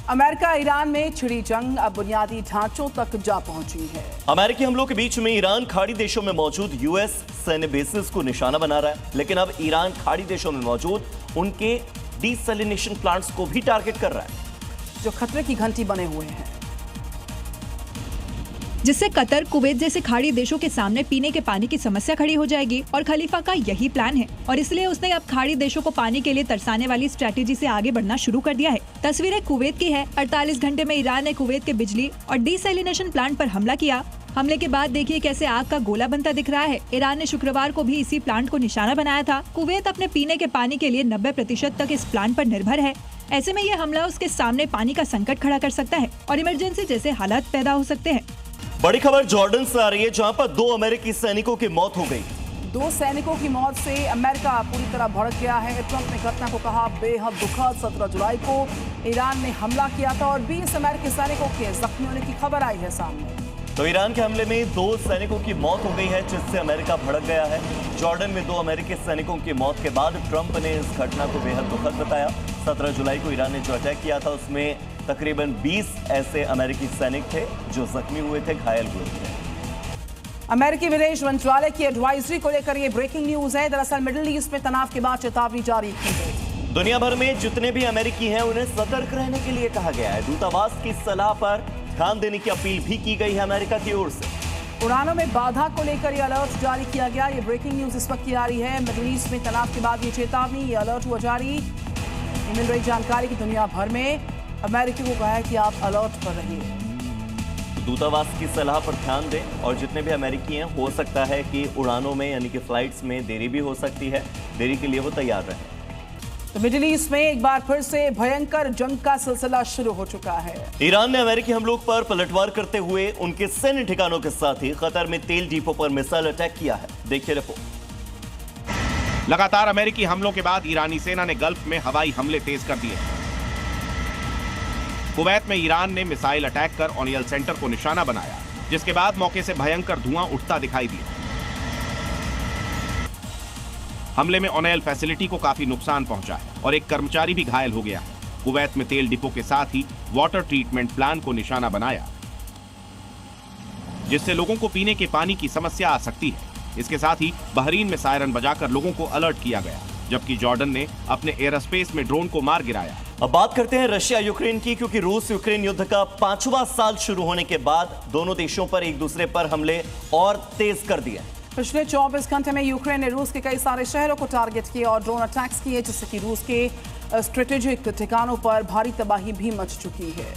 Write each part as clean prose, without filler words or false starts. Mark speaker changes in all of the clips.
Speaker 1: America Iran में छिड़ी जंग अब बुनियादी ढांचों तक जा पहुंची है।
Speaker 2: अमेरिकी हमलों के बीच में ईरान खाड़ी देशों में मौजूद यूएस सैन्य बेसिस को निशाना बना रहा है, लेकिन अब ईरान खाड़ी देशों में मौजूद उनके डीसैलिनेशन प्लांट्स को भी टारगेट कर रहा है,
Speaker 1: जो खतरे की घंटी बने हुए हैं,
Speaker 3: जिससे कतर, कुवैत जैसे खाड़ी देशों के सामने पीने के पानी की समस्या खड़ी हो जाएगी। और खलीफा का यही प्लान है और इसलिए उसने अब खाड़ी देशों को पानी के लिए तरसाने वाली स्ट्रेटेजी से आगे बढ़ना शुरू कर दिया है। तस्वीरें कुवैत की है। 48 घंटे में ईरान ने कुवैत के बिजली और डीसैलिनेशन प्लांट पर हमला किया। हमले के बाद देखिए कैसे आग का गोला बनता दिख रहा है। ईरान ने शुक्रवार को भी इसी प्लांट को निशाना बनाया था। कुवैत अपने पीने के पानी के लिए 90% तक इस प्लांट पर निर्भर है। ऐसे में ये हमला उसके सामने पानी का संकट खड़ा कर सकता है और इमरजेंसी जैसे हालात पैदा हो सकते हैं।
Speaker 2: बड़ी खबर जॉर्डन से आ रही है, जहां पर 2 अमेरिकी सैनिकों की मौत हो गई।
Speaker 1: 2 सैनिकों की मौत से अमेरिका पूरी तरह भड़क गया है। ट्रंप ने घटना को कहा बेहद दुखद। 17 जुलाई को ईरान ने हमला किया था और 20 अमेरिकी सैनिकों के जख्मी होने की खबर आई है सामने।
Speaker 2: तो ईरान के हमले में 2 सैनिकों की मौत हो गई है, जिससे अमेरिका भड़क गया है। जॉर्डन में 2 अमेरिकी सैनिकों की मौत के बाद ट्रंप ने इस घटना को बेहद दुखद बताया। 17 जुलाई को ईरान ने जो अटैक किया था उसमें तकरीबन 20 ऐसे अमेरिकी सैनिक थे जो जख्मी हुए थे, घायल हुए थे।
Speaker 1: अमेरिकी विदेश मंत्रालय की एडवाइजरी को लेकर ये ब्रेकिंग न्यूज है। दरअसल मिडिल ईस्ट में तनाव के बाद चेतावनी जारी की गई।
Speaker 2: दुनिया भर में जितने भी अमेरिकी हैं उन्हें सतर्क रहने के लिए कहा गया है। दूतावास की सलाह पर ध्यान देने की अपील भी की गई है अमेरिका की ओर से।
Speaker 1: उड़ानों में बाधा को लेकर ये अलर्ट जारी किया गया। ये ब्रेकिंग न्यूज इस वक्त की आ रही है। मिडिल ईस्ट में तनाव के बाद ये चेतावनी, ये अलर्ट हुआ जारी। मिल रही जानकारी की दुनिया भर में अमेरिका को कहा है कि आप अलर्ट पर रहिए।
Speaker 2: दूतावास की सलाह पर ध्यान दें और जितने भी अमेरिकी हैं हो सकता है कि उड़ानों में यानी कि फ्लाइट्स में देरी भी हो सकती है, देरी के लिए वो तैयार रहें।
Speaker 1: तो मिडिल ईस्ट में एक बार फिर से भयंकर जंग का सिलसिला शुरू हो चुका है।
Speaker 2: ईरान ने अमेरिकी हमलों पर पलटवार करते हुए उनके सैन्य ठिकानों के साथ ही कतर में तेल डिपो पर मिसाइल अटैक किया है। देखिए रिपोर्ट।
Speaker 4: लगातार अमेरिकी हमलों के बाद ईरानी सेना ने गल्फ में हवाई हमले तेज कर दिए। कुवैत में ईरान ने मिसाइल अटैक कर ओनियल सेंटर को निशाना बनाया, जिसके बाद मौके से भयंकर धुआं उठता दिखाई दिया। हमले में ओनियल फैसिलिटी को काफी नुकसान पहुंचा है और एक कर्मचारी भी घायल हो गया है। कुवैत में तेल डिपो के साथ ही वाटर ट्रीटमेंट प्लांट को निशाना बनाया, जिससे लोगों को पीने के पानी की समस्या आ सकती है। इसके साथ ही बहरीन में सायरन बजाकर लोगों को अलर्ट किया गया, जबकि जॉर्डन ने अपने एयरस्पेस में ड्रोन को मार गिराया।
Speaker 2: अब बात करते हैं रशिया यूक्रेन की, क्योंकि रूस यूक्रेन युद्ध का 5वां साल शुरू होने के बाद दोनों देशों पर एक दूसरे पर हमले और तेज कर दिए।
Speaker 1: पिछले 24 घंटे में यूक्रेन ने रूस के कई सारे शहरों को टारगेट किया और ड्रोन अटैक्स किए, जिससे कि रूस के स्ट्रेटेजिक ठिकानों पर भारी तबाही भी मच चुकी है।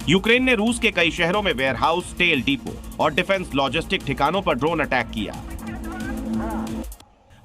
Speaker 4: यूक्रेन ने रूस के कई शहरों में वेयरहाउस, तेल डिपो और डिफेंस लॉजिस्टिक ठिकानों पर ड्रोन अटैक किया।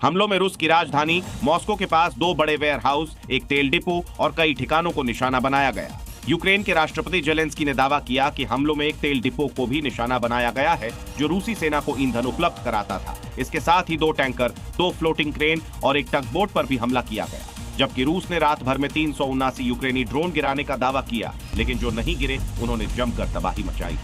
Speaker 4: हमलों में रूस की राजधानी मॉस्को के पास 2 बड़े वेयरहाउस, एक तेल डिपो और कई ठिकानों को निशाना बनाया गया। यूक्रेन के राष्ट्रपति जेलेंस्की ने दावा किया कि हमलों में एक तेल डिपो को भी निशाना बनाया गया है, जो रूसी सेना को ईंधन उपलब्ध कराता था। इसके साथ ही 2 टैंकर, 2 फ्लोटिंग क्रेन और एक टग बोट पर भी हमला किया गया। जबकि रूस ने रात भर में 379 यूक्रेनी ड्रोन गिराने का दावा किया, लेकिन जो नहीं गिरे उन्होंने जमकर तबाही मचाई।